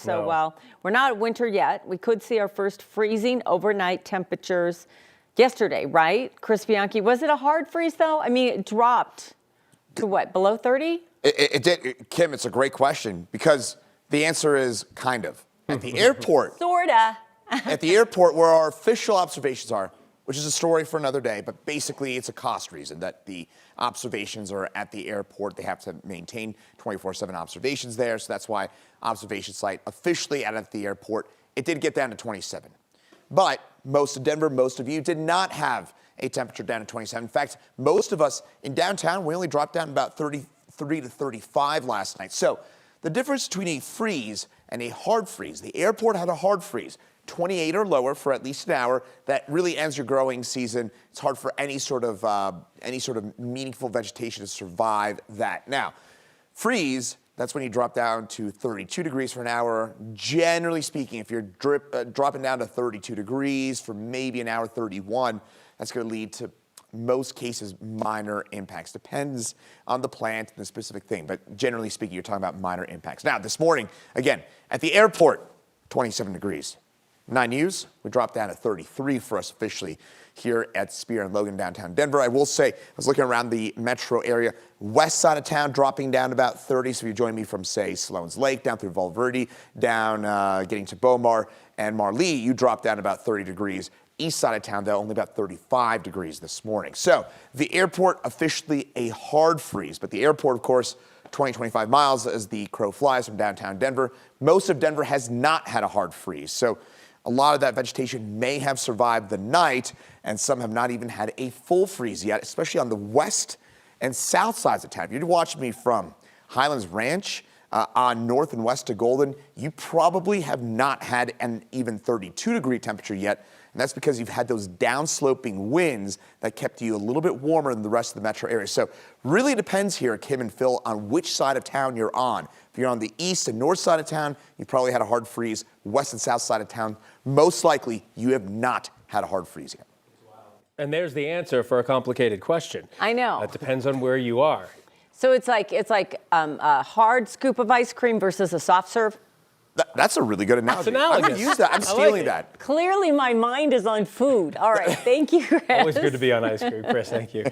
So No. while we're not at winter yet, we could see our first freezing overnight temperatures yesterday, right? Chris Bianchi, was it a hard freeze though? I mean, it dropped to what, below 30? It did. Kim, it's a great question because the answer is kind of. At the airport, Sorta. at the airport where our official observations are, which is a story for another day, but basically it's a cost reason that the observations are at the airport. They have to maintain 24/7 observations there, so that's why observation site officially out at the airport, it did get down to 27. But most of Denver, most of you did not have a temperature down to 27. In fact, most of us in downtown, we only dropped down about 33 to 35 last night. So the difference between a freeze and a hard freeze, the airport had a hard freeze, 28 or lower for at least an hour. That really ends your growing season. It's hard for any sort of meaningful vegetation to survive that. Now, freeze, that's when you drop down to 32 degrees for an hour. Generally speaking, if you're dropping down to 32 degrees for maybe an hour, 31, that's going to lead to most cases minor impacts. Depends on the plant and the specific thing, but generally speaking, you're talking about minor impacts. Now, this morning, again, at the airport, 27 degrees. 9 News, we dropped down to 33 for us officially here at Spear and Logan, downtown Denver. I will say, I was looking around the metro area, west side of town dropping down to about 30. So if you join me from, say, Sloan's Lake, down through Valverde, down getting to Beaumar and Marlee, you drop down about 30 degrees. East side of town, though, only about 35 degrees this morning. So the airport officially a hard freeze, but the airport, of course, 20, 25 miles as the crow flies from downtown Denver. Most of Denver has not had a hard freeze. So a lot of that vegetation may have survived the night, and some have not even had a full freeze yet, especially on the west and south sides of town. If you're watching me from Highlands Ranch on north and west to Golden, you probably have not had an even 32-degree temperature yet, and that's because you've had those downsloping winds that kept you a little bit warmer than the rest of the metro area. So really depends here, Kim and Phil, on which side of town you're on. If you're on the east and north side of town, you probably had a hard freeze. West and south side of town, most likely you have not had a hard freeze yet. And there's the answer for a complicated question. I know. That depends on where you are. So it's like a hard scoop of ice cream versus a soft serve. That's a really good analogy. That's analogous. I'm going to use that. I'm stealing that. Clearly my mind is on food. All right, thank you, Chris. Always good to be on ice cream, Chris. Thank you.